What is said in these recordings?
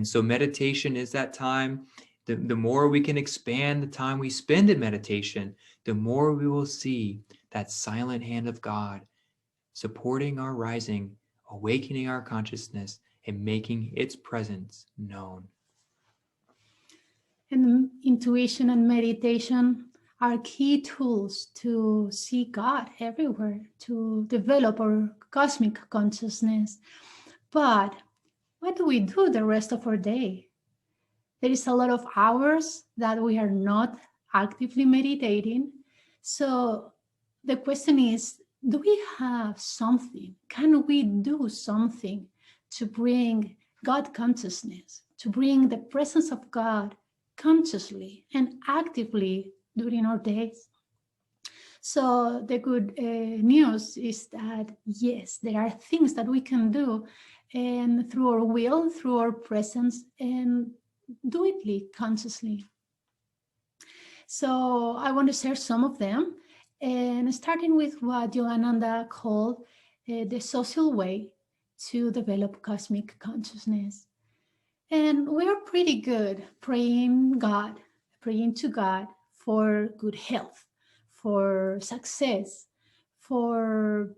And so meditation is that time. The more we can expand the time we spend in meditation, the more we will see that silent hand of God supporting our rising, awakening our consciousness, and making its presence known. And intuition and meditation are key tools to see God everywhere, to develop our cosmic consciousness. But what do we do the rest of our day? There is a lot of hours that we are not actively meditating. So the question is, do we have something? Can we do something to bring God consciousness, to bring the presence of God consciously and actively during our days? So the good news is that, yes, there are things that we can do, and through our will, through our presence, and do it consciously. So I want to share some of them, and starting with what Yogananda called the social way to develop cosmic consciousness. And we are pretty good praying to God for good health, for success, for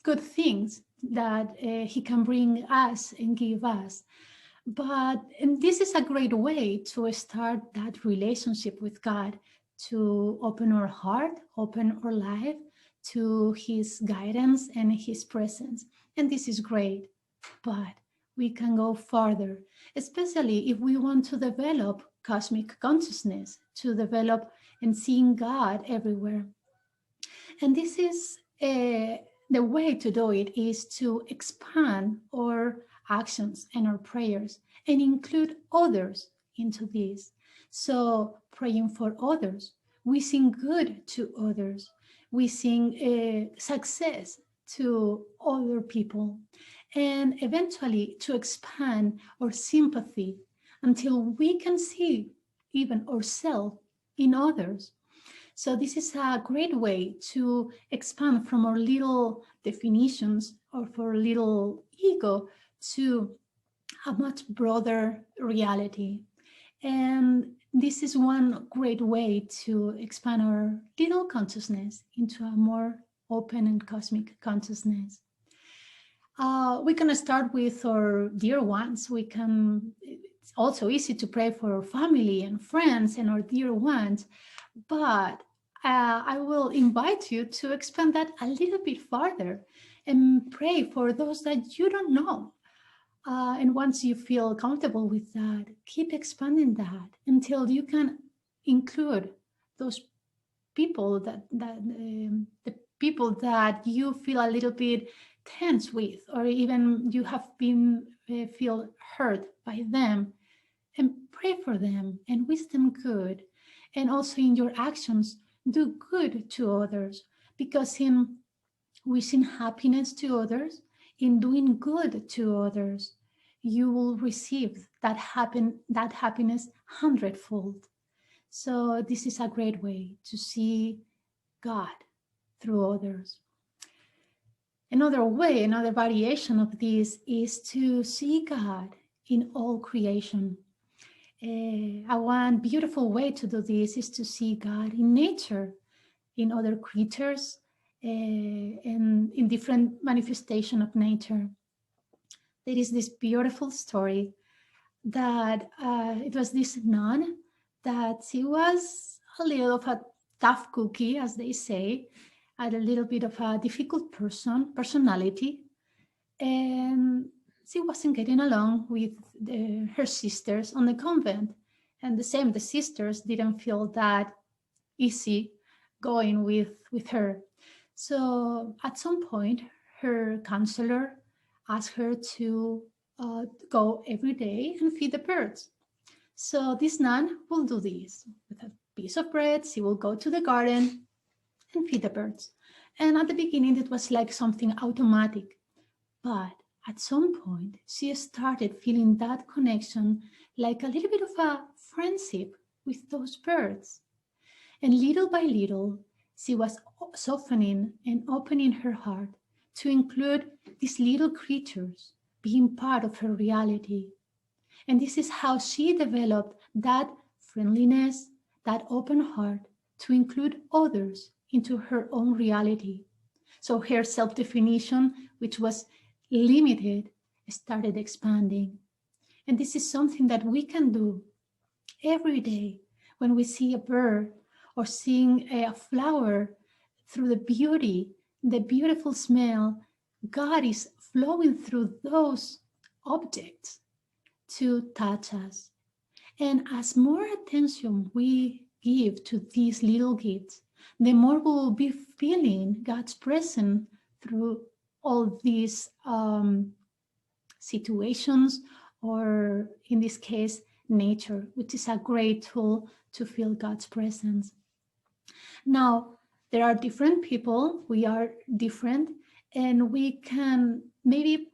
good things that He can bring us and give us. And this is a great way to start that relationship with God, to open our heart, open our life to His guidance and His presence. And this is great, but we can go further, especially if we want to develop cosmic consciousness, to develop and seeing God everywhere. And this is the way to do it is to expand our actions and our prayers and include others into this. So praying for others, wishing good to others, wishing success to other people, and eventually to expand our sympathy until we can see even ourselves in others. So this is a great way to expand from our little definitions or for our little ego to a much broader reality. And this is one great way to expand our little consciousness into a more open and cosmic consciousness. We can start with our dear ones. It's also easy to pray for our family and friends and our dear ones, but I will invite you to expand that a little bit farther and pray for those that you don't know. And once you feel comfortable with that, keep expanding that until you can include those people the people that you feel a little bit tense with, or even you have been feel hurt by them, and pray for them and wish them good. And also in your actions, do good to others, because in wishing happiness to others, in doing good to others, you will receive that happiness hundredfold. So this is a great way to see God through others. Another way, another variation of this is to see God in all creation. One beautiful way to do this is to see God in nature, in other creatures, and in different manifestation of nature. There is this beautiful story that it was this nun that she was a little of a tough cookie, as they say, a little bit of a difficult personality, and she wasn't getting along with her sisters on the convent. And the sisters didn't feel that easy going with her. So at some point, her counselor asked her to go every day and feed the birds. So this nun will do this. With a piece of bread, she will go to the garden and feed the birds. And at the beginning, it was like something automatic. But at some point, she started feeling that connection, like a little bit of a friendship with those birds. And little by little, she was softening and opening her heart to include these little creatures being part of her reality. And this is how she developed that friendliness, that open heart to include others into her own reality. So her self-definition, which was limited, started expanding. And this is something that we can do every day when we see a bird or seeing a flower through the beauty, the beautiful smell. God is flowing through those objects to touch us. And as more attention we give to these little gifts, the more we will be feeling God's presence through all these situations, or in this case, nature, which is a great tool to feel God's presence. Now, there are different people, we are different, and we can, maybe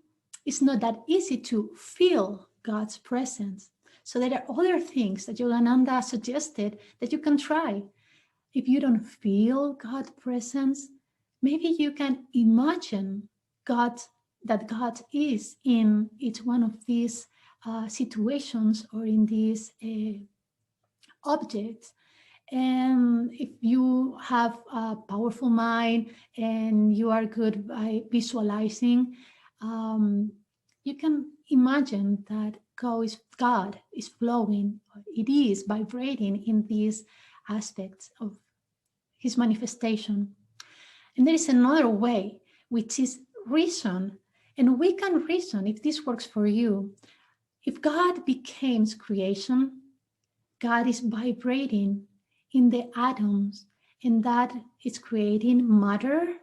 it's not that easy to feel God's presence. So there are other things that Yogananda suggested that you can try. If you don't feel God's presence, maybe you can imagine that God is in each one of these situations or in these objects. And if you have a powerful mind and you are good by visualizing, you can imagine that God is flowing, it is vibrating in these aspects of his manifestation. And there is another way, which is reason. And we can reason if this works for you. If God becomes creation, God is vibrating in the atoms, and that is creating matter,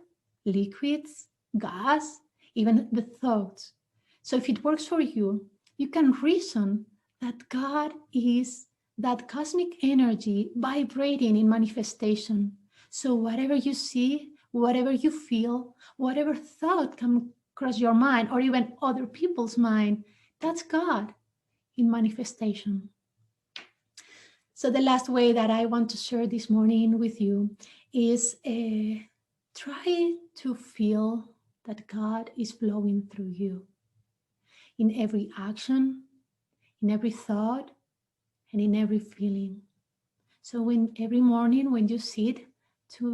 liquids, gas, even the thoughts. So if it works for you, you can reason that God is that cosmic energy vibrating in manifestation. So whatever you see, whatever you feel, whatever thought comes across your mind, or even other people's mind, that's God in manifestation. So the last way that I want to share this morning with you is try to feel that God is flowing through you in every action, in every thought, and in every feeling. So every morning when you sit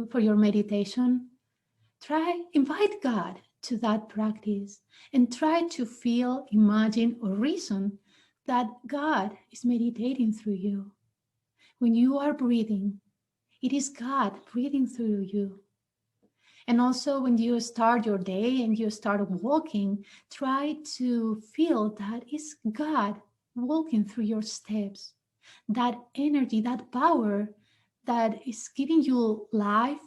for your meditation, invite God to that practice and try to feel, imagine, or reason that God is meditating through you. When you are breathing, it is God breathing through you. And also when you start your day and you start walking, try to feel that it's God walking through your steps. That energy, that power that is giving you life,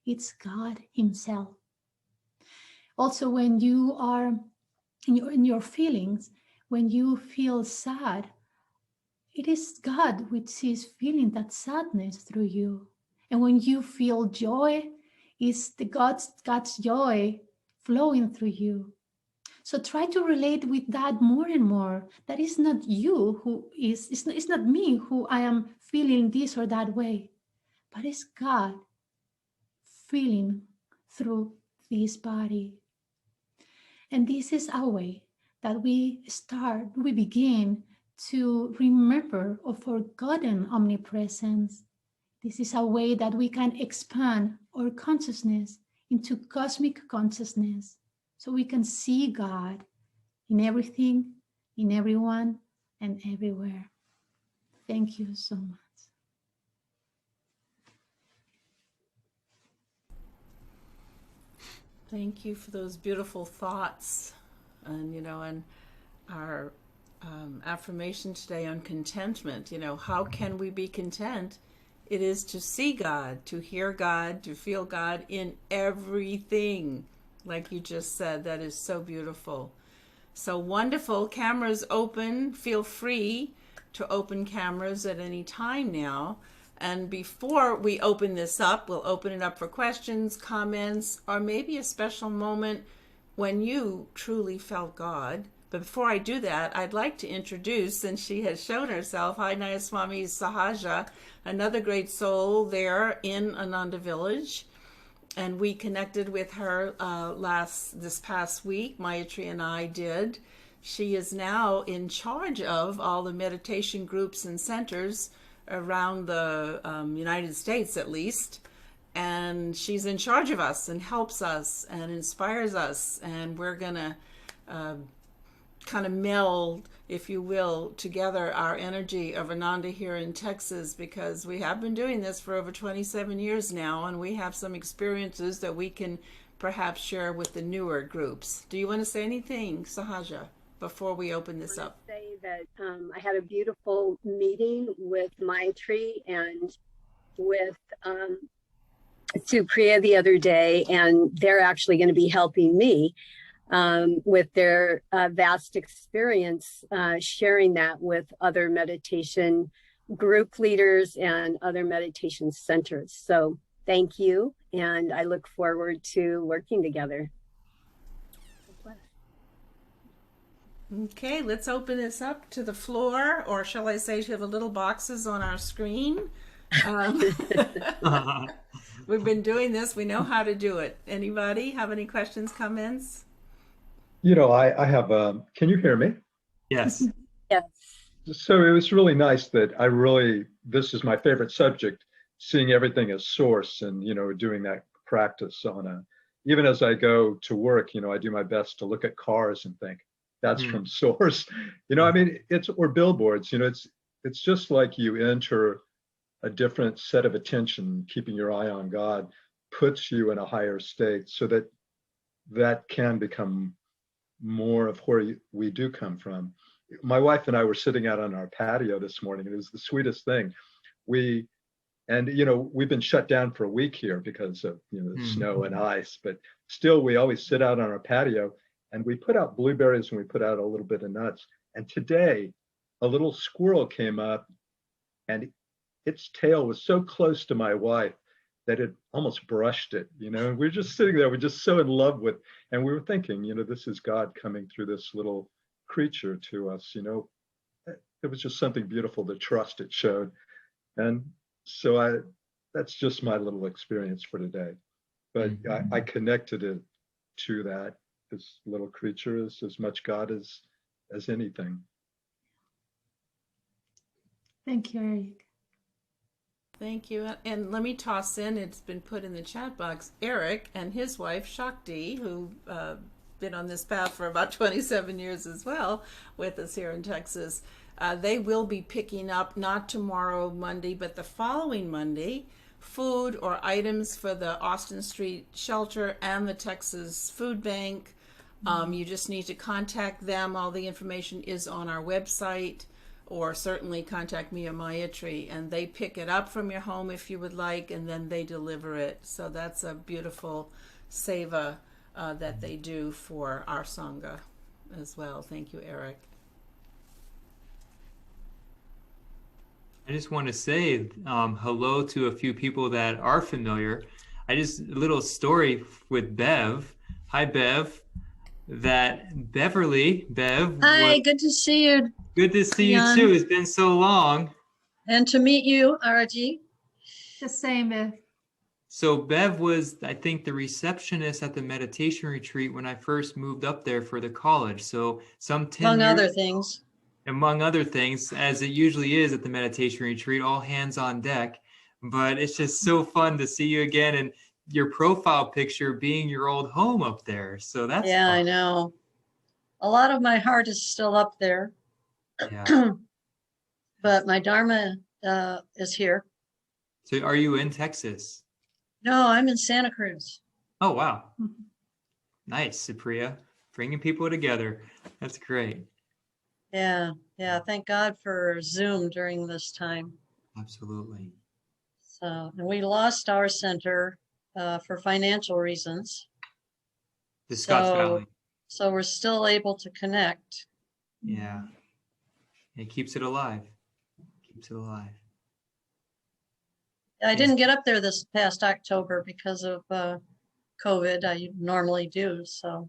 it's God himself. Also, when you are in your feelings, when you feel sad, it is God which is feeling that sadness through you. And when you feel joy, it's God's joy flowing through you. So try to relate with that more and more. That is not you who is, it's not me who I am feeling this or that way, but it's God feeling through this body. And this is a way that we begin to remember a forgotten omnipresence. This is a way that we can expand our consciousness into cosmic consciousness, so we can see God in everything, in everyone, and everywhere. Thank you so much. Thank you for those beautiful thoughts. And our affirmation today on contentment, how can we be content? It is to see God, to hear God, to feel God in everything. Like you just said, that is so beautiful. So wonderful. Cameras open. Feel free to open cameras at any time now. And before we open this up, we'll open it up for questions, comments, or maybe a special moment when you truly felt God. But before I do that, I'd like to introduce, since she has shown herself, Hi Nayaswami Sahaja, another great soul there in Ananda Village. And we connected with her this past week. Mayatri and I did. she is now in charge of all the meditation groups and centers around the United States, at least. And she's in charge of us and helps us and inspires us. And we're going to kind of meld, if you will, together our energy of Ananda here in Texas, because we have been doing this for over 27 years now, and we have some experiences that we can perhaps share with the newer groups. Do you want to say anything, Sahaja, before we open this up? I want to say that I had a beautiful meeting with Maitri and with Supriya the other day, and they're actually going to be helping me with their vast experience, sharing that with other meditation group leaders and other meditation centers. So thank you, and I look forward to working together. Okay, let's open this up to the floor, or shall I say to the little boxes on our screen. We've been doing this. We know how to do it. Anybody have any questions, comments? I have, can you hear me? Yes. Yes. So it was really nice that this is my favorite subject, seeing everything as source and, doing that practice even as I go to work, I do my best to look at cars and think that's from source. Or billboards, it's just like you enter a different set of attention, keeping your eye on God puts you in a higher state so that can become more of where we do come from. My wife and I were sitting out on our patio this morning. It was the sweetest thing. We've been shut down for a week here because of the snow and ice, but still we always sit out on our patio and we put out blueberries and we put out a little bit of nuts. And today a little squirrel came up and its tail was so close to my wife that it almost brushed it, and we're just sitting there, we're just so in love with, and we were thinking, this is God coming through this little creature to us, it was just something beautiful, the trust it showed. And so that's just my little experience for today. But I connected it to that, this little creature is as much God as anything. Thank you, Eric. Thank you. And let me toss in, it's been put in the chat box, Eric and his wife, Shakti, who been on this path for about 27 years as well with us here in Texas. They will be picking up, not tomorrow, Monday, but the following Monday, food or items for the Austin Street Shelter and the Texas Food Bank. You just need to contact them. All the information is on our website, or certainly contact me or Maitri, and they pick it up from your home if you would like, and then they deliver it. So that's a beautiful seva that they do for our Sangha as well. Thank you, Eric. I just want to say hello to a few people that are familiar. A little story with Bev. Hi, Bev. That Beverly, Bev. Hi, good to see you. Good to see you too. It's been so long. And to meet you, Arati. The same, Bev. So Bev was, I think, the receptionist at the meditation retreat when I first moved up there for the college. So some 10 Among years, other things. Among other things, as it usually is at the meditation retreat, all hands on deck. But it's just so fun to see you again, and your profile picture being your old home up there. So that's fun. I know. A lot of my heart is still up there. Yeah. But my Dharma is here. So are you in Texas? No, I'm in Santa Cruz. Oh, wow. Nice, Supriya. Bringing people together. That's great. Yeah. Thank God for Zoom during this time. Absolutely. So, and we lost our center for financial reasons. The Scotts Valley. So we're still able to connect. Yeah. It keeps it alive. I didn't get up there this past October because of COVID. I normally do. So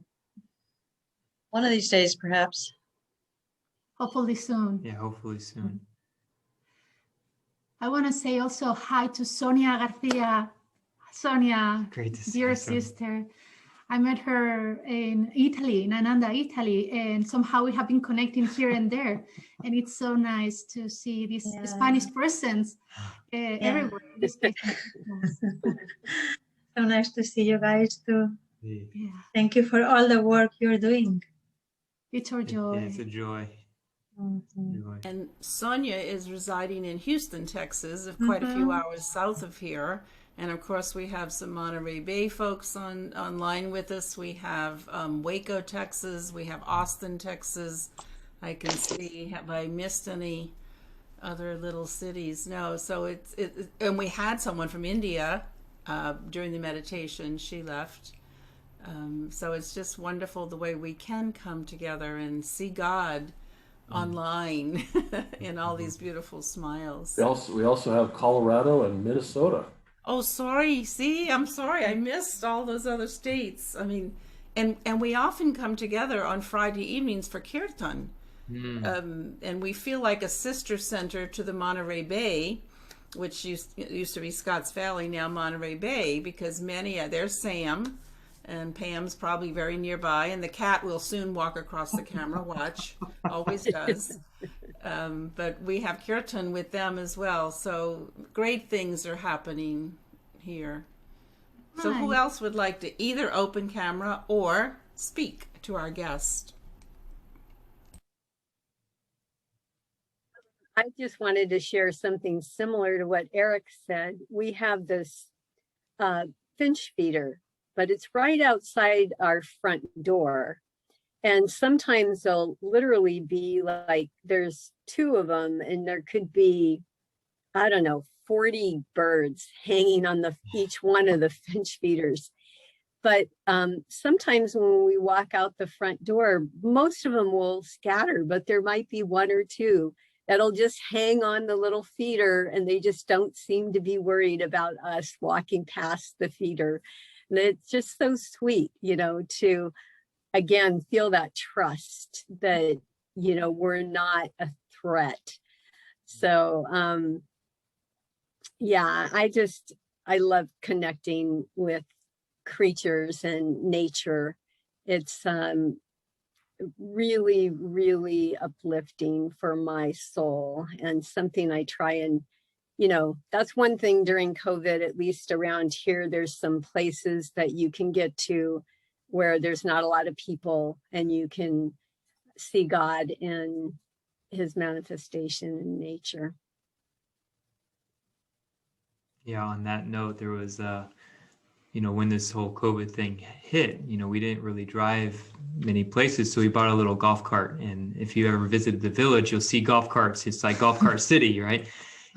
one of these days, perhaps. Hopefully soon. Yeah, hopefully soon. I want to say also hi to Sonia Garcia. Sonia, great to see dear you, sister. I met her in Italy, in Ananda, Italy, and somehow we have been connecting here and there. And it's so nice to see this Yeah. Spanish presence everywhere in this case. So nice to see you guys too. Yeah, Thank you for all the work you're doing. it's our joy. It's a joy. Mhm. Joy. And Sonia is residing in Houston, Texas, quite a few hours south of here. And of course, we have some Monterey Bay folks online with us. We have Waco, Texas. We have Austin, Texas. I can see. Have I missed any other little cities? No. So and we had someone from India during the meditation. She left. So it's just wonderful the way we can come together and see God online in all these beautiful smiles. We also have Colorado and Minnesota. Oh, sorry. See, I'm sorry. I missed all those other states. I mean, and we often come together on Friday evenings for kirtan. And we feel like a sister center to the Monterey Bay, which used to be Scotts Valley, now Monterey Bay, because there's Sam, and Pam's probably very nearby, and the cat will soon walk across the camera. Watch, always does. But we have kirtan with them as well, so great things are happening here. So who else would like to either open camera or speak to our guest? I just wanted to share something similar to what Eric said. We have this finch feeder, but it's right outside our front door. And sometimes they'll literally be like, there's 2 of them, and there could be, I don't know, 40 birds hanging on each one of the finch feeders. But sometimes when we walk out the front door, most of them will scatter, but there might be 1 or 2 that'll just hang on the little feeder, and they just don't seem to be worried about us walking past the feeder. And it's just so sweet, to, again, feel that trust that, we're not a threat. So, yeah, I love connecting with creatures and nature. It's really, really uplifting for my soul, and something I try and, that's one thing during COVID, at least around here, there's some places that you can get to where there's not a lot of people, and you can see God in his manifestation in nature. Yeah, on that note, there was when this whole COVID thing hit, we didn't really drive many places. So we bought a little golf cart. And if you ever visited the village, you'll see golf carts. It's like golf cart city, right?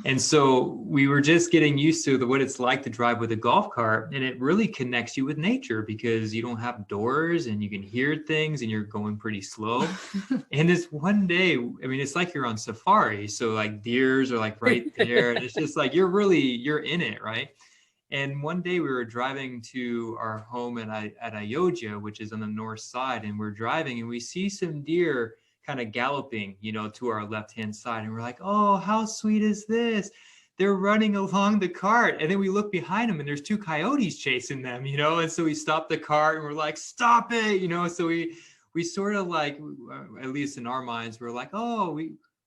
And so we were just getting used to what it's like to drive with a golf cart. And it really connects you with nature because you don't have doors and you can hear things and you're going pretty slow. And this one day, it's like you're on safari. So like deers are like right there. And it's just like, you're in it, right? And one day we were driving to our home at Ayodhya, which is on the north side, and we're driving and we see some deer kind of galloping, to our left-hand side. And we're like, oh, how sweet is this? They're running along the cart. And then we look behind them and there's 2 coyotes chasing them, and so we stopped the cart and we're like, stop it, so we sort of like, at least in our minds, we're like, oh,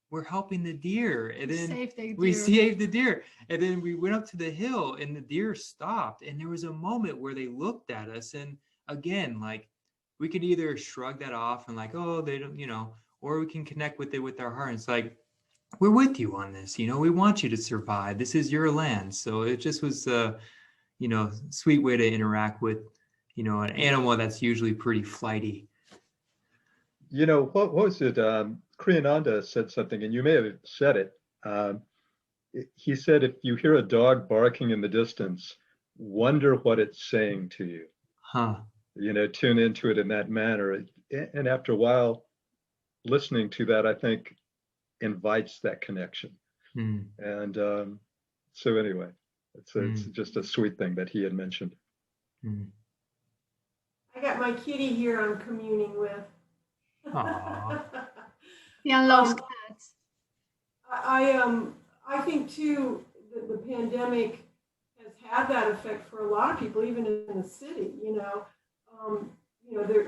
we're helping the deer. And then we saved the deer. And then we went up to the hill and the deer stopped. And there was a moment where they looked at us. And again, like we could either shrug that off and like, oh, they don't, or we can connect with it with our heart. It's like, we're with you on this. We want you to survive. This is your land. So it just was a, sweet way to interact with, an animal that's usually pretty flighty. What was it? Kriyananda said something, and you may have said it. He said, if you hear a dog barking in the distance, wonder what it's saying to you. Huh. Tune into it in that manner. And after a while, listening to that, I think, invites that connection. And so anyway, it's just a sweet thing that he had mentioned. I got my kitty here I'm communing with. Aww. Yeah, lost cats. I think too that the pandemic has had that effect for a lot of people, even in the city.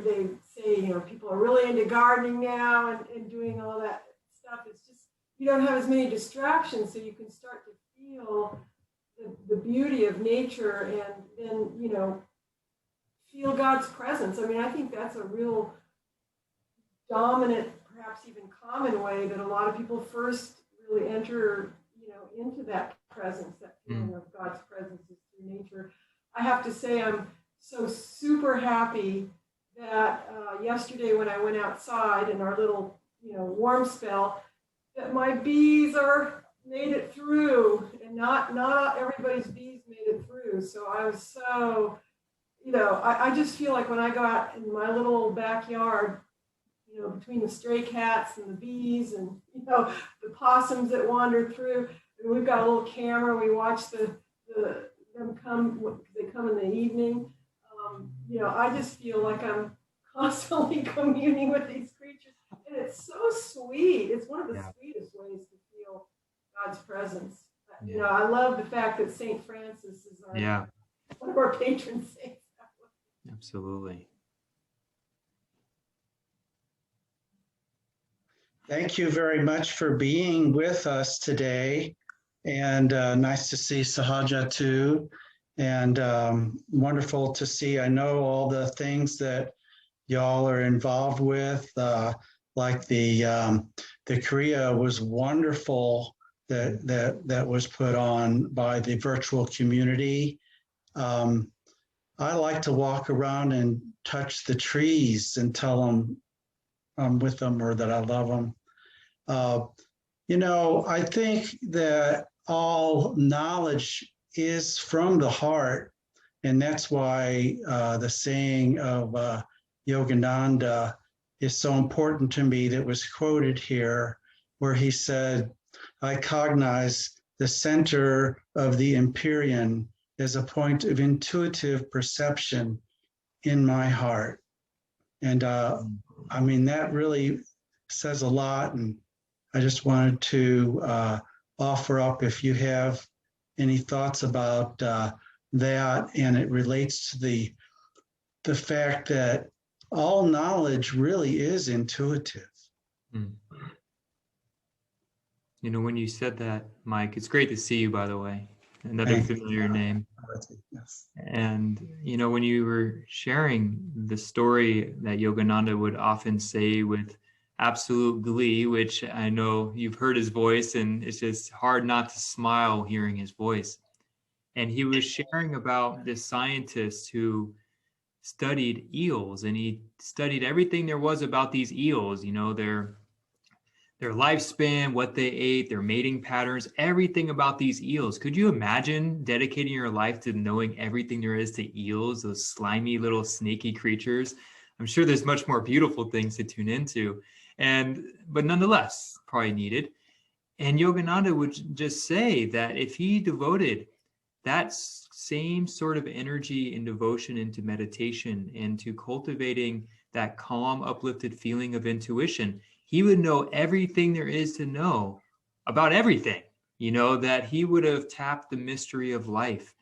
they say, people are really into gardening now and doing all that stuff. It's just, you don't have as many distractions, so you can start to feel the beauty of nature and then, feel God's presence. I mean, I think that's a real dominant, perhaps even common way that a lot of people first really enter, into that presence, that feeling of God's presence is through nature. I have to say, I'm so super happy that yesterday when I went outside in our little, warm spell, that my bees made it through, and not everybody's bees made it through. So I was so, I just feel like when I go out in my little backyard, between the stray cats and the bees and, the possums that wander through, and we've got a little camera, we watch them come, because they come in the evening. I just feel like I'm constantly communing with these creatures, and it's so sweet. It's one of the sweetest ways to feel God's presence. I love the fact that Saint Francis is one of our patron saints. Absolutely. Thank you very much for being with us today. And nice to see Sahaja too. And wonderful to see, I know all the things that y'all are involved with, like the Korea was wonderful that was put on by the virtual community. I like to walk around and touch the trees and tell them I'm with them or that I love them. I think that all knowledge is from the heart, and that's why the saying of Yogananda is so important to me that was quoted here, where he said, I cognize the center of the Empyrean as a point of intuitive perception in my heart. And that really says a lot. And I just wanted to offer up, if you have any thoughts about that, and it relates to the fact that all knowledge really is intuitive. When you said that, Mike, it's great to see you, by the way. Another familiar name. Yes. And, when you were sharing the story that Yogananda would often say with absolute glee, which I know you've heard his voice, and it's just hard not to smile hearing his voice. And he was sharing about this scientist who studied eels, and he studied everything there was about these eels, their lifespan, what they ate, their mating patterns, everything about these eels. Could you imagine dedicating your life to knowing everything there is to eels, those slimy little snaky creatures? I'm sure there's much more beautiful things to tune into, but nonetheless, probably needed. And Yogananda would just say that if he devoted that same sort of energy and devotion into meditation and to cultivating that calm, uplifted feeling of intuition, he would know everything there is to know about everything, that he would have tapped the mystery of life.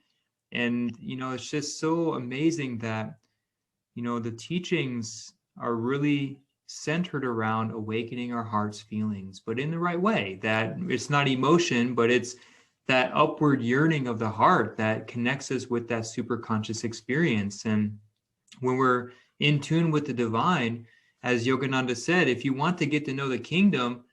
And, it's just so amazing that, the teachings are really centered around awakening our heart's feelings, but in the right way, that it's not emotion, but it's that upward yearning of the heart that connects us with that superconscious experience. And when we're in tune with the divine, as Yogananda said, if you want to get to know the kingdom,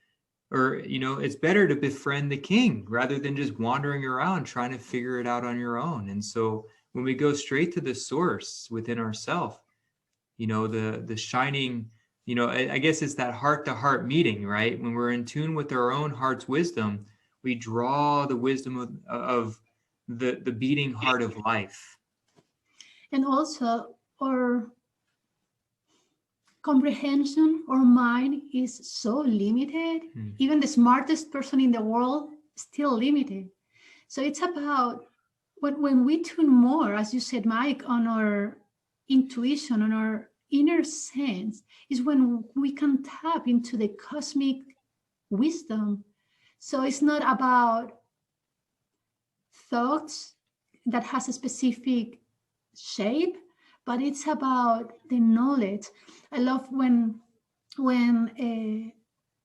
it's better to befriend the king rather than just wandering around trying to figure it out on your own. And so when we go straight to the source within ourselves, the shining, I guess it's that heart-to-heart meeting, right? When we're in tune with our own heart's wisdom, we draw the wisdom of the beating heart of life. And also our comprehension or mind is so limited. Even the smartest person in the world is still limited. So it's about when we tune more, as you said, Mike, on our intuition, on our inner sense, is when we can tap into the cosmic wisdom. So it's not about thoughts that has a specific shape, but it's about the knowledge. I love when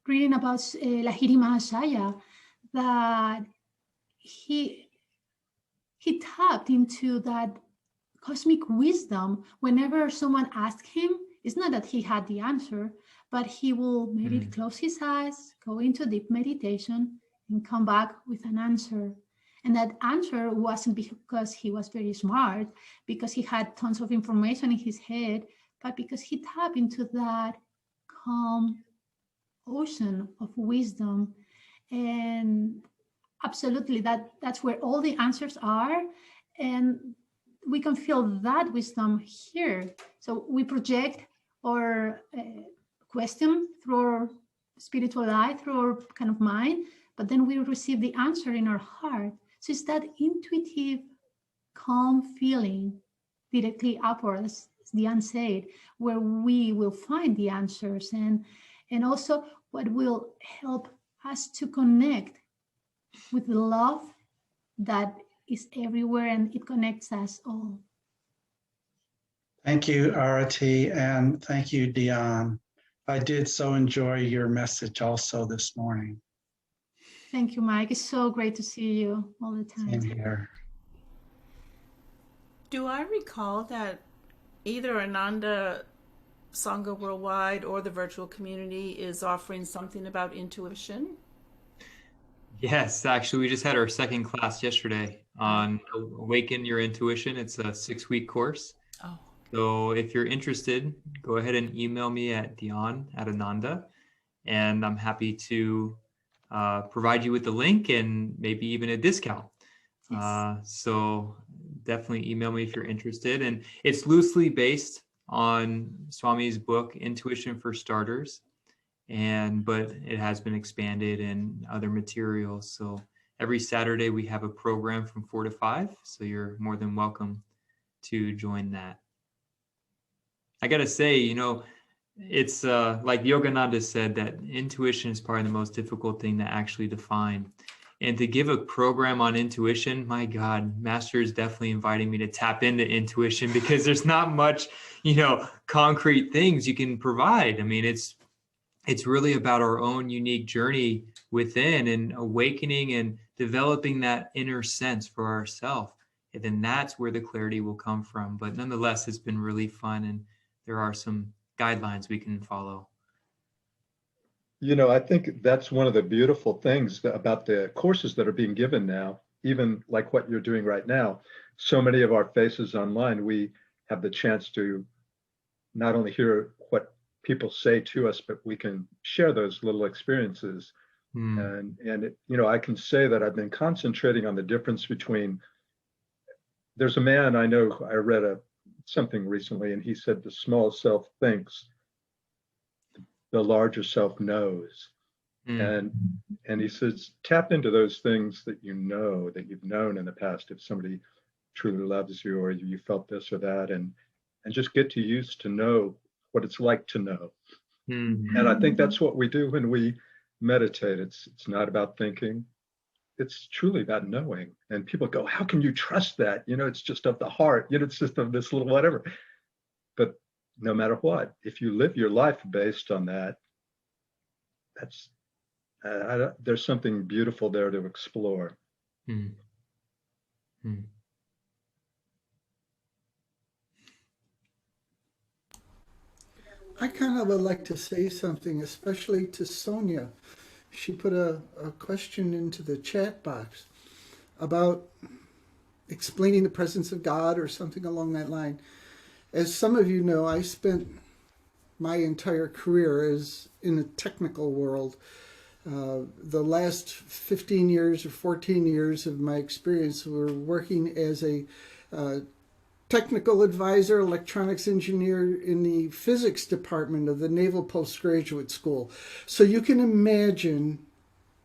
reading about Lahiri Mahashaya, that he tapped into that cosmic wisdom. Whenever someone asked him, it's not that he had the answer, but he will maybe close his eyes, go into deep meditation, and come back with an answer. And that answer wasn't because he was very smart, because he had tons of information in his head, but because he tapped into that calm ocean of wisdom. And absolutely, that's where all the answers are. And we can feel that wisdom here. So we project our question through our spiritual eye, through our kind of mind, but then we receive the answer in our heart. So it's that intuitive, calm feeling directly upwards, as Dhyan said, where we will find the answers, and also what will help us to connect with the love that is everywhere, and it connects us all. Thank you, Arati, and thank you, Dhyan. I did so enjoy your message also this morning. Thank you, Mike. It's so great to see you all the time. Same here. Do I recall that either Ananda Sangha Worldwide or the virtual community is offering something about intuition? Yes, actually, we just had our second class yesterday on Awaken Your Intuition. It's a 6-week course. Oh. So if you're interested, go ahead and email me at Dhyan@Ananda, and I'm happy to provide you with the link and maybe even a discount. Yes. So definitely email me if you're interested. And it's loosely based on Swami's book, Intuition for Starters, but it has been expanded in other materials. So every Saturday we have a program from 4 to 5. So you're more than welcome to join that. I got to say, it's like Yogananda said, that intuition is probably the most difficult thing to actually define. And to give a program on intuition, my God, Master is definitely inviting me to tap into intuition, because there's not much, concrete things you can provide. I mean, it's really about our own unique journey within and awakening and developing that inner sense for ourselves. And then that's where the clarity will come from. But nonetheless, it's been really fun, and there are some guidelines we can follow. I think that's one of the beautiful things about the courses that are being given now, even like what you're doing right now. So many of our faces online, we have the chance to not only hear what people say to us, but we can share those little experiences. And I can say that I've been concentrating on the difference between, there's a man I know, I read something recently, and he said the small self thinks, the larger self knows. And he says, tap into those things that that you've known in the past, if somebody truly loves you, or you felt this or that, and just get used to know what it's like to know. And I think that's what we do when we meditate. It's not about thinking. It's truly about knowing. And people go, how can you trust that? It's just of the heart. It's just of this little whatever. But no matter what, if you live your life based on that, there's something beautiful there to explore. I kind of would like to say something, especially to Sonia. She put a question into the chat box about explaining the presence of God or something along that line. As some of you know, I spent my entire career in the technical world. The last 15 years or 14 years of my experience were working as a technical advisor, electronics engineer in the physics department of the Naval Postgraduate School. So you can imagine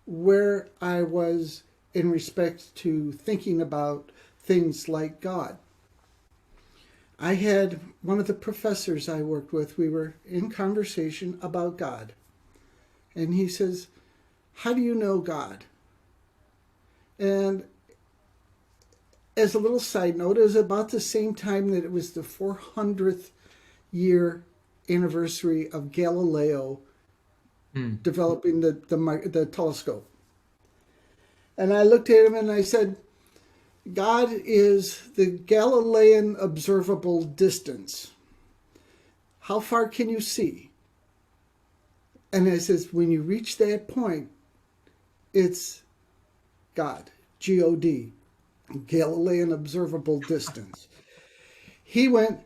where I was in respect to thinking about things like God. I had one of the professors I worked with, we were in conversation about God. And he says, how do you know God? And as a little side note, it was about the same time that it was the 400th year anniversary of Galileo developing the telescope. And I looked at him and I said, God is the Galilean observable distance. How far can you see? And I says, when you reach that point, it's God, G-O-D, Galilean observable distance. He went,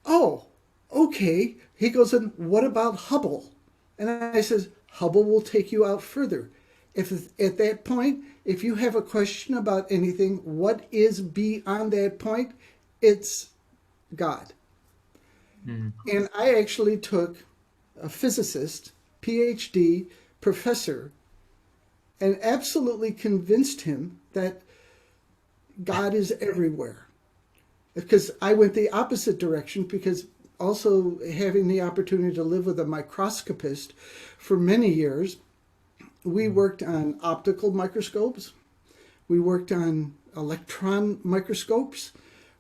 oh, okay. He goes, and what about Hubble? And I says, Hubble will take you out further. If at that point, if you have a question about anything, what is beyond that point? It's God. And I actually took a physicist, PhD, professor, and absolutely convinced him that God is everywhere. Because I went the opposite direction, because also having the opportunity to live with a microscopist for many years, we worked on optical microscopes. We worked on electron microscopes.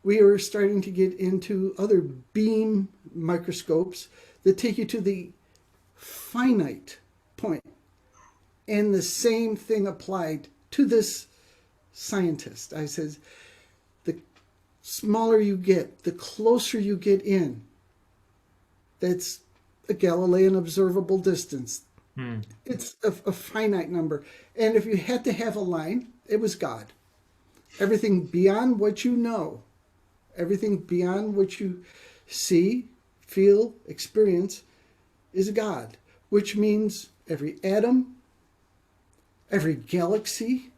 We were starting to get into other beam microscopes that take you to the finite point. And the same thing applied to this scientist. I said, the smaller you get, the closer you get in. That's a Galilean observable distance. It's a finite number. And if you had to have a line, it was God. Everything beyond what you know, everything beyond what you see, feel, experience is God, which means every atom, every galaxy,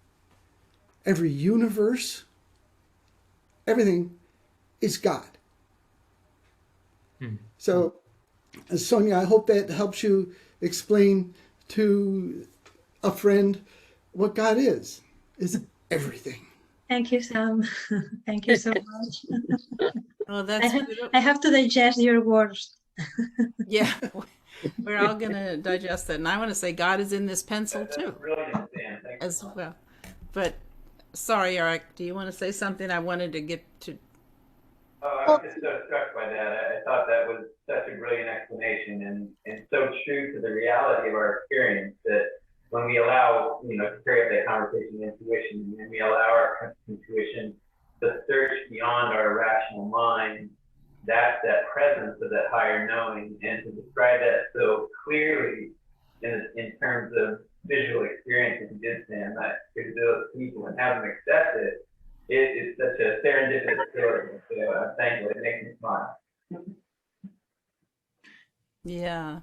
every universe, everything is God. So, Sonia, I hope that helps you explain to a friend what God is everything. Thank you, Sam. Thank you so much. Oh, that's beautiful. I have to digest your words. Yeah, we're all going to digest that. And I want to say God is in this pencil too. Brilliant, Sam. Thank you. As well. But sorry, Eric, do you want to say something? I wanted to get to. Oh, I was just so struck by that. I thought that was such a brilliant explanation and so true to the reality of our experience, that when we allow, to carry out that conversation intuition, and we allow our intuition to search beyond our rational mind, that's that presence of that higher knowing. And to describe that so clearly in terms of visual experience, as you did, Sam, that to those people and have them accept it, it's such a serendipitous story. So I'm thankful. It makes me smile. Yeah.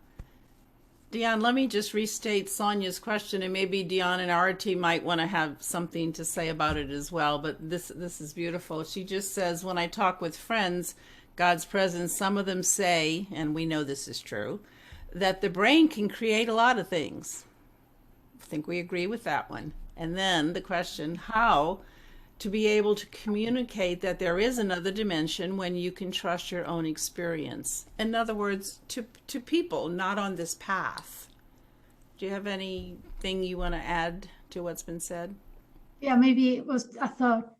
Dhyan, let me just restate Sonia's question, and maybe Dhyan and Arati might want to have something to say about it as well, but this is beautiful. She just says, when I talk with friends, God's presence, some of them say, and we know this is true, that the brain can create a lot of things. I think we agree with that one. And then the question, how to be able to communicate that there is another dimension when you can trust your own experience. In other words, to people not on this path. Do you have anything you want to add to what's been said? Yeah, maybe it was a thought.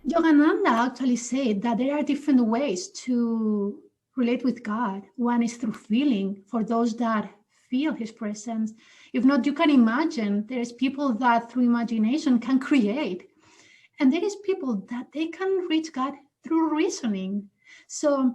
Yogananda actually said that there are different ways to relate with God. One is through feeling, for those that feel his presence. If not, you can imagine there's people that through imagination can create. And there is people that they can reach God through reasoning. So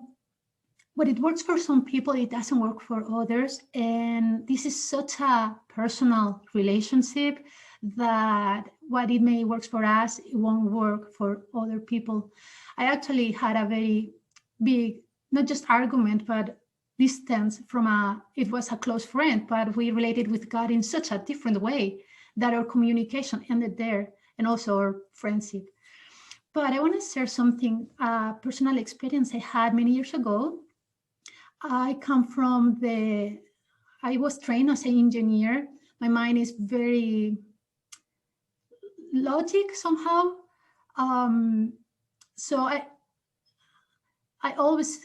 what it works for some people, it doesn't work for others. And this is such a personal relationship that what it may work for us, it won't work for other people. I actually had a very big, not just argument, but distance from it was a close friend, but we related with God in such a different way that our communication ended there, and also our friendship. But I want to share something, a personal experience I had many years ago. I was trained as an engineer. My mind is very logic somehow. So I always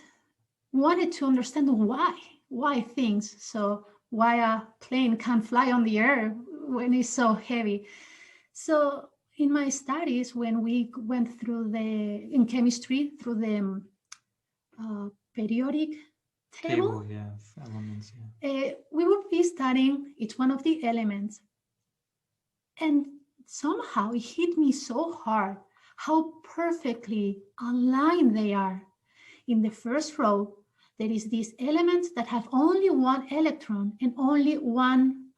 wanted to understand why things. So why a plane can't fly on the air when it's so heavy. So in my studies, when we went through in chemistry, through the periodic table, yeah, elements. We would be studying each one of the elements. And somehow it hit me so hard how perfectly aligned they are. In the first row, there is these elements that have only one electron and only one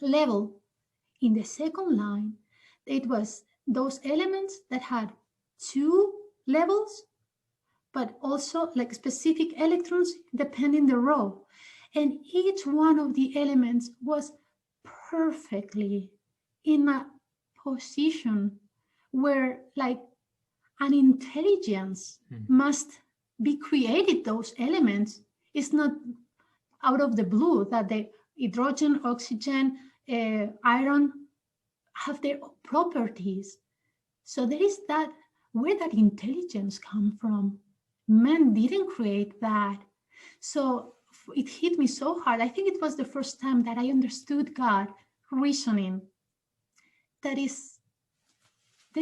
level. In the second line, it was those elements that had two levels, but also like specific electrons depending the row. And each one of the elements was perfectly in a position where like an intelligence must be created those elements. It's not out of the blue that the hydrogen, oxygen, iron have their properties. So there is that, where that intelligence come from? Man didn't create that. So it hit me so hard. I think it was the first time that I understood God reasoning. There is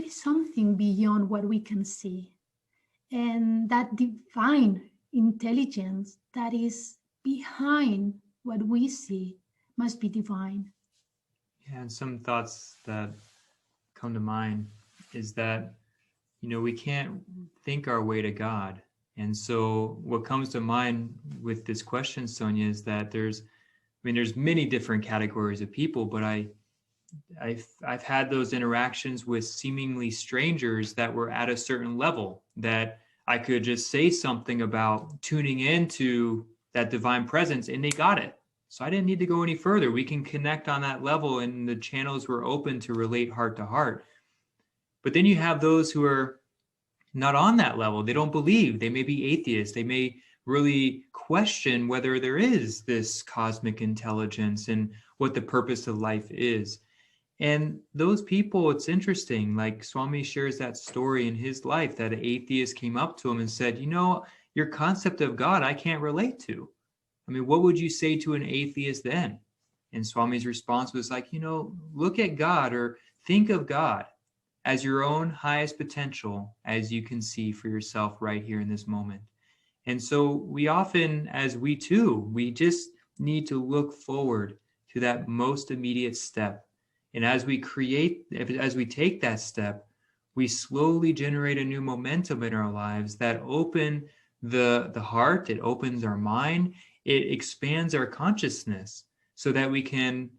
something beyond what we can see. And that divine intelligence that is behind what we see must be divine. Yeah, and some thoughts that come to mind is that, we can't think our way to God. And so what comes to mind with this question, Sonia, is that there's many different categories of people, but I've had those interactions with seemingly strangers that were at a certain level that I could just say something about tuning into that divine presence and they got it. So I didn't need to go any further. We can connect on that level and the channels were open to relate heart to heart. But then you have those who are not on that level. They don't believe. They may be atheists. They may really question whether there is this cosmic intelligence and what the purpose of life is. And those people, it's interesting, like Swami shares that story in his life that an atheist came up to him and said, your concept of God, I can't relate to. I mean, what would you say to an atheist then? And Swami's response was like, look at God or think of God as your own highest potential as you can see for yourself right here in this moment. And so we often, we just need to look forward to that most immediate step. And as we take that step, we slowly generate a new momentum in our lives that open the heart, it opens our mind, it expands our consciousness so that we can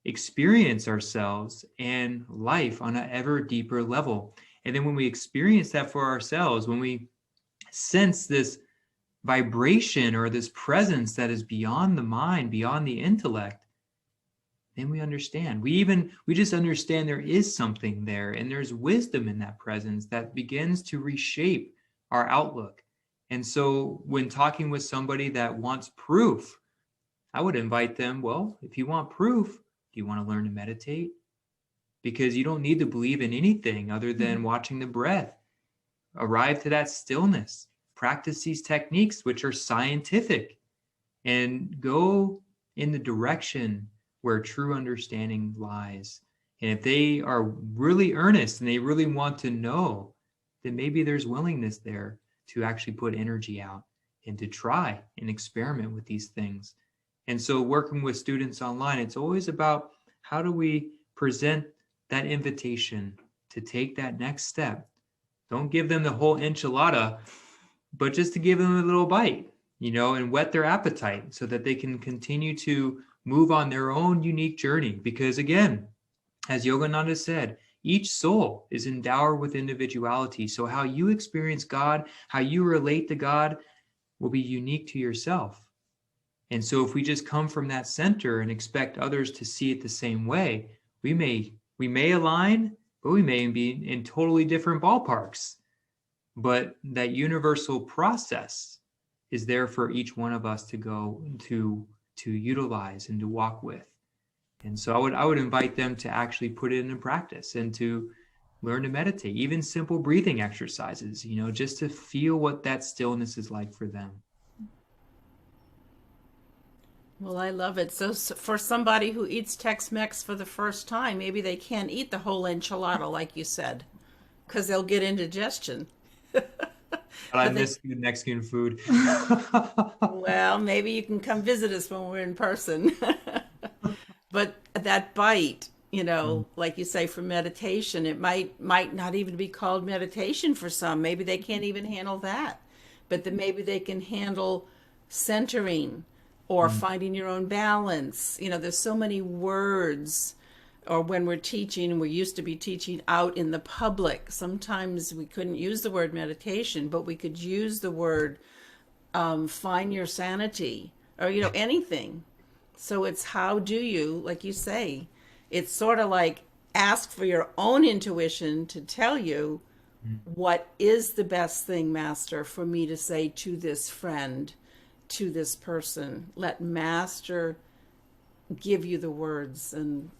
experience ourselves and life on an ever deeper level. And then when we experience that for ourselves, when we sense this vibration or this presence that is beyond the mind, beyond the intellect, then we understand. We just understand there is something there and there's wisdom in that presence that begins to reshape our outlook. And so when talking with somebody that wants proof, I would invite them, well, if you want proof, do you want to learn to meditate? Because you don't need to believe in anything other than watching the breath. Arrive to that stillness. Practice these techniques, which are scientific, and go in the direction where true understanding lies. And if they are really earnest and they really want to know, then maybe there's willingness there to actually put energy out and to try and experiment with these things. And so working with students online, it's always about how do we present that invitation to take that next step. Don't give them the whole enchilada, but just to give them a little bite, and whet their appetite so that they can continue to move on their own unique journey. Because again, as Yogananda said, each soul is endowed with individuality. So how you experience God, how you relate to God will be unique to yourself. And so if we just come from that center and expect others to see it the same way, we may align, but we may be in totally different ballparks. But that universal process is there for each one of us to go to utilize and to walk with. And so I would invite them to actually put it into practice and to learn to meditate, even simple breathing exercises, just to feel what that stillness is like for them. Well, I love it. So for somebody who eats Tex-Mex for the first time, maybe they can't eat the whole enchilada like you said, because they'll get indigestion. I miss Mexican food. Well, maybe you can come visit us when we're in person. But that bite, you know, like you say, for meditation, it might not even be called meditation for some. Maybe they can't even handle that. But then maybe they can handle centering or finding your own balance. You know, there's so many words. Or when we're teaching, we used to be teaching out in the public. Sometimes we couldn't use the word meditation, but we could use the word find your sanity, or, you know, anything. So it's how do you, like you say, it's sort of like ask for your own intuition to tell you what is the best thing, Master, for me to say to this friend, to this person. Let Master give you the words. And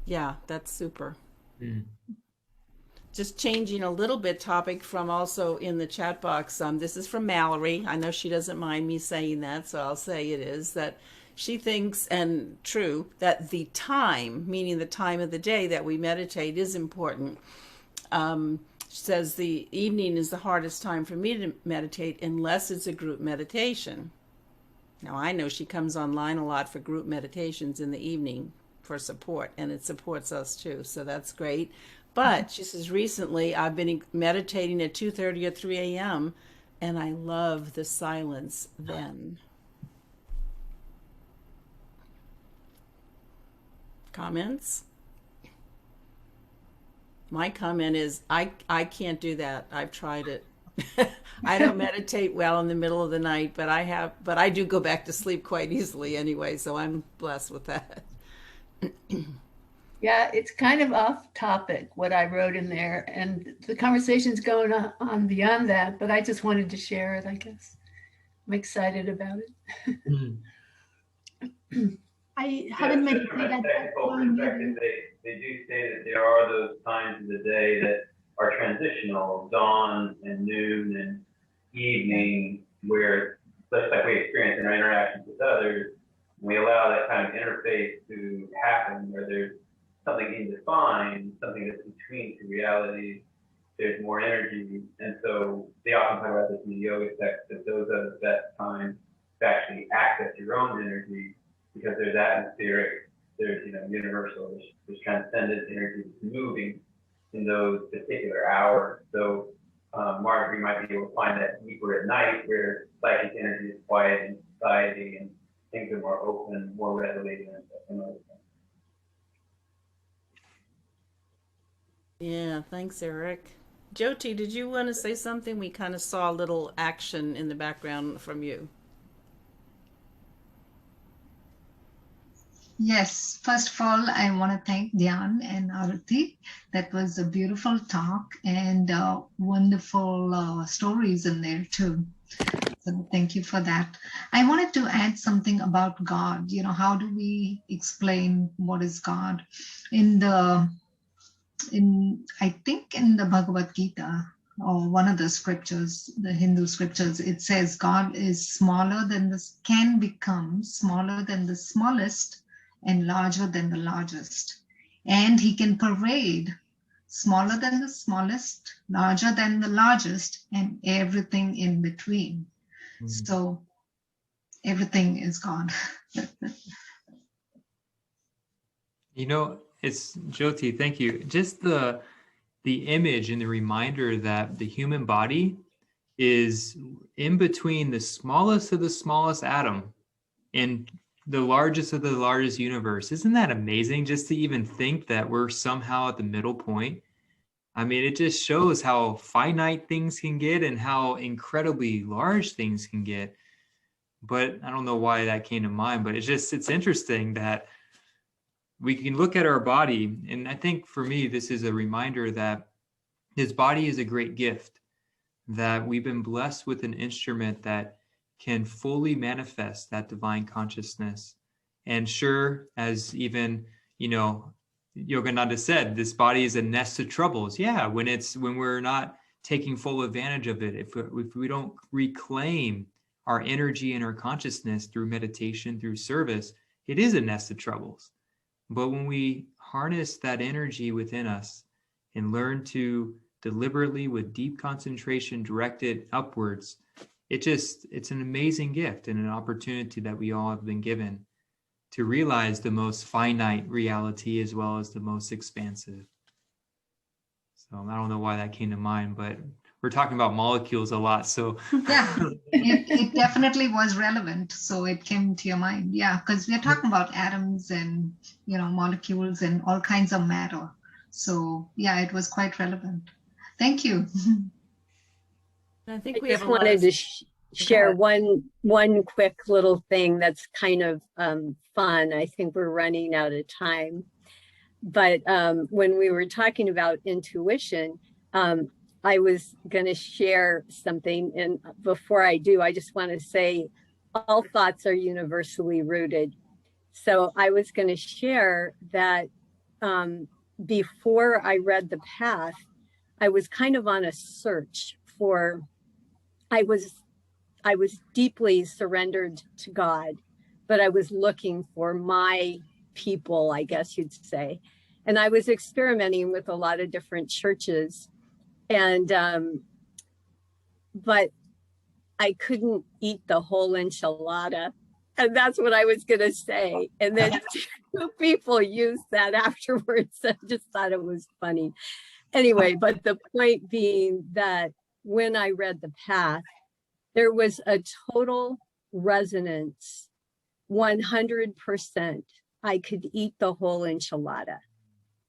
yeah, that's super. Just changing a little bit topic from also in the chat box. This is from Mallory. I know she doesn't mind me saying that, so I'll say it is that she thinks, and true, that the time, meaning the time of the day that we meditate, is important. She says the evening is the hardest time for me to meditate unless it's a group meditation. Now, I know she comes online a lot for group meditations in the evening for support, and it supports us too, so that's great. But she says, recently I've been meditating at 2:30 or 3 a.m., and I love the silence then. Comments? My comment is, I can't do that. I've tried it. I don't meditate well in the middle of the night, but I do go back to sleep quite easily anyway, so I'm blessed with that. Yeah, it's kind of off topic what I wrote in there, and the conversation's going on beyond that, but I just wanted to share it, I guess. I'm excited about it. I haven't meditated. From a technical perspective, they do say that there are those times of the day that are transitional, dawn and noon and evening, where, just like we experience in our interactions with others, we allow that kind of interface to happen where there's something indefined, something that's between two realities, there's more energy. And so they often talk about this in the yoga text, that those are the best times to actually access your own energy, because there's atmospheric, there's, you know, universal, there's transcendent energy that's moving in those particular hours. So Mark, we might be able to find that deeper at night, where psychic energy is quiet in society and things are more open, more readily and other things. Yeah, thanks, Eric. Jyoti, did you want to say something? We kind of saw a little action in the background from you. Yes, first of all, I want to thank Dhyan and Arati. That was a beautiful talk and wonderful stories in there too. So thank you for that. I wanted to add something about God. You know, how do we explain what is God? I think in the Bhagavad Gita, or one of the scriptures, the Hindu scriptures, it says God is smaller than this, can become smaller than the smallest and larger than the largest. And he can pervade smaller than the smallest, larger than the largest, and everything in between. So everything is God. You know, it's Jyoti, thank you. Just the image and the reminder that the human body is in between the smallest of the smallest atom and the largest of the largest universe. Isn't that amazing, just to even think that we're somehow at the middle point? I mean, it just shows how finite things can get and how incredibly large things can get. But I don't know why that came to mind, but it's interesting that we can look at our body. And I think for me, this is a reminder that this body is a great gift, that we've been blessed with an instrument that can fully manifest that divine consciousness. And sure, as even, you know, Yogananda said, this body is a nest of troubles. Yeah, when we're not taking full advantage of it, if we don't reclaim our energy and our consciousness through meditation, through service, it is a nest of troubles. But when we harness that energy within us and learn to deliberately, with deep concentration, direct it upwards, it's an amazing gift and an opportunity that we all have been given to realize the most finite reality as well as the most expansive. So I don't know why that came to mind, but we're talking about molecules a lot. So yeah, it definitely was relevant. So it came to your mind. Yeah, because we're talking about atoms and, molecules and all kinds of matter. So yeah, it was quite relevant. Thank you. I think I we have just a lot wanted of... to share one quick little thing that's kind of fun. I think we're running out of time. But when we were talking about intuition, I was going to share something. And before I do, I just want to say all thoughts are universally rooted. So I was going to share that before I read the path, I was kind of on a search for, I was deeply surrendered to God, but I was looking for my people, I guess you'd say. And I was experimenting with a lot of different churches. And, but I couldn't eat the whole enchilada. And that's what I was going to say. And then two people used that afterwards. I just thought it was funny. Anyway, but the point being that when I read the path, there was a total resonance, 100%. I could eat the whole enchilada.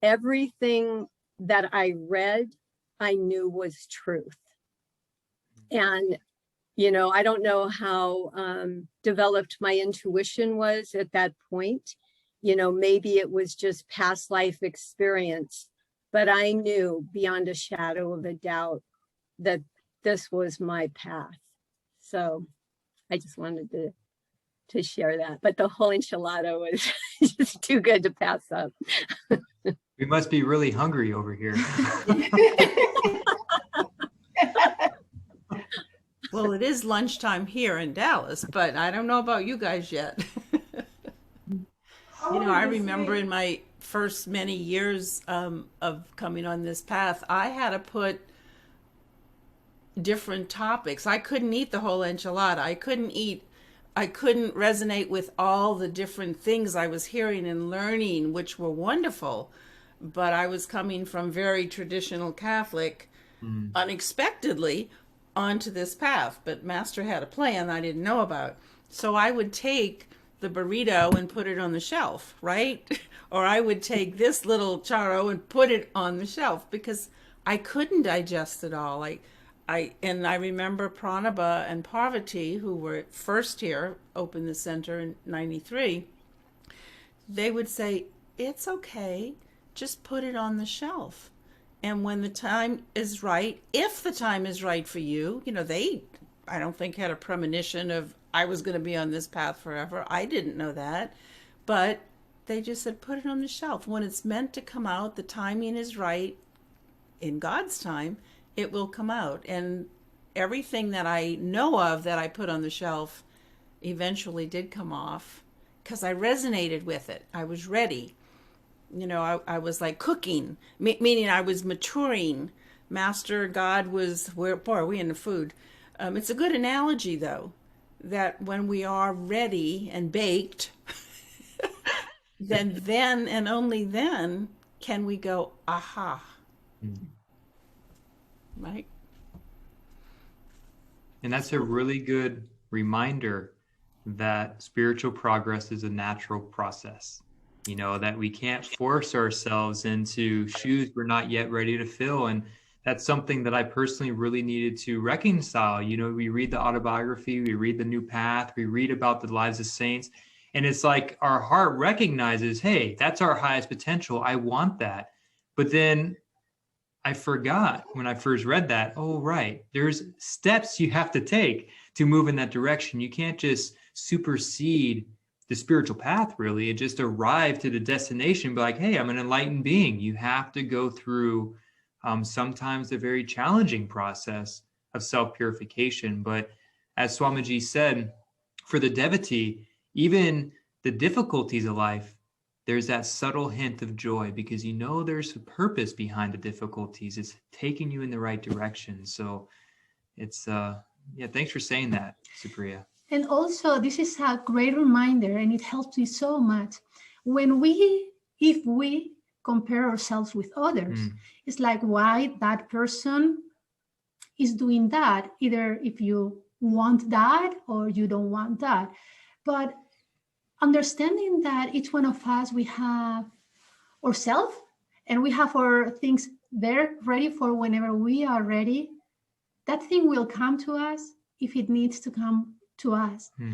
Everything that I read, I knew was truth. And, I don't know how developed my intuition was at that point. Maybe it was just past life experience, but I knew beyond a shadow of a doubt that this was my path. So I just wanted to share that. But the whole enchilada was just too good to pass up. We must be really hungry over here. Well, it is lunchtime here in Dallas, but I don't know about you guys yet. I remember in my first many years of coming on this path, I had to put different topics. I couldn't eat the whole enchilada. I couldn't resonate with all the different things I was hearing and learning, which were wonderful. But I was coming from very traditional Catholic, unexpectedly, onto this path. But Master had a plan I didn't know about. So I would take the burrito and put it on the shelf, right? Or I would take this little charo and put it on the shelf because I couldn't digest it all. I remember Pranaba and Parvati, who were first here, opened the center in '93. They would say, "It's okay, just put it on the shelf. And when the time is right, if the time is right for you," they, I don't think, had a premonition of I was going to be on this path forever. I didn't know that. But they just said, put it on the shelf. When it's meant to come out, the timing is right. In God's time, it will come out. And everything that I know of that I put on the shelf eventually did come off because I resonated with it. I was ready. I was like cooking, meaning I was maturing. Master, God was, boy, are we into food. It's a good analogy, though, that when we are ready and baked, then and only then can we go, aha. Right? And that's a really good reminder that spiritual progress is a natural process. That we can't force ourselves into shoes we're not yet ready to fill. And that's something that I personally really needed to reconcile. We read the autobiography, we read the new path, we read about the lives of saints. And it's like our heart recognizes, hey, that's our highest potential. I want that. But then I forgot when I first read that, oh, right, there's steps you have to take to move in that direction. You can't just supersede the spiritual path, really, and just arrive to the destination, be like, hey, I'm an enlightened being. You have to go through sometimes a very challenging process of self-purification. But as Swamiji said, for the devotee, even the difficulties of life, there's that subtle hint of joy, because you know there's a purpose behind the difficulties. It's taking you in the right direction. So it's, yeah, thanks for saying that, Supriya. And also, this is a great reminder, and it helps me so much. If we compare ourselves with others, it's like, why that person is doing that, either if you want that or you don't want that. But understanding that each one of us, we have ourselves and we have our things there ready for whenever we are ready, that thing will come to us if it needs to come to us.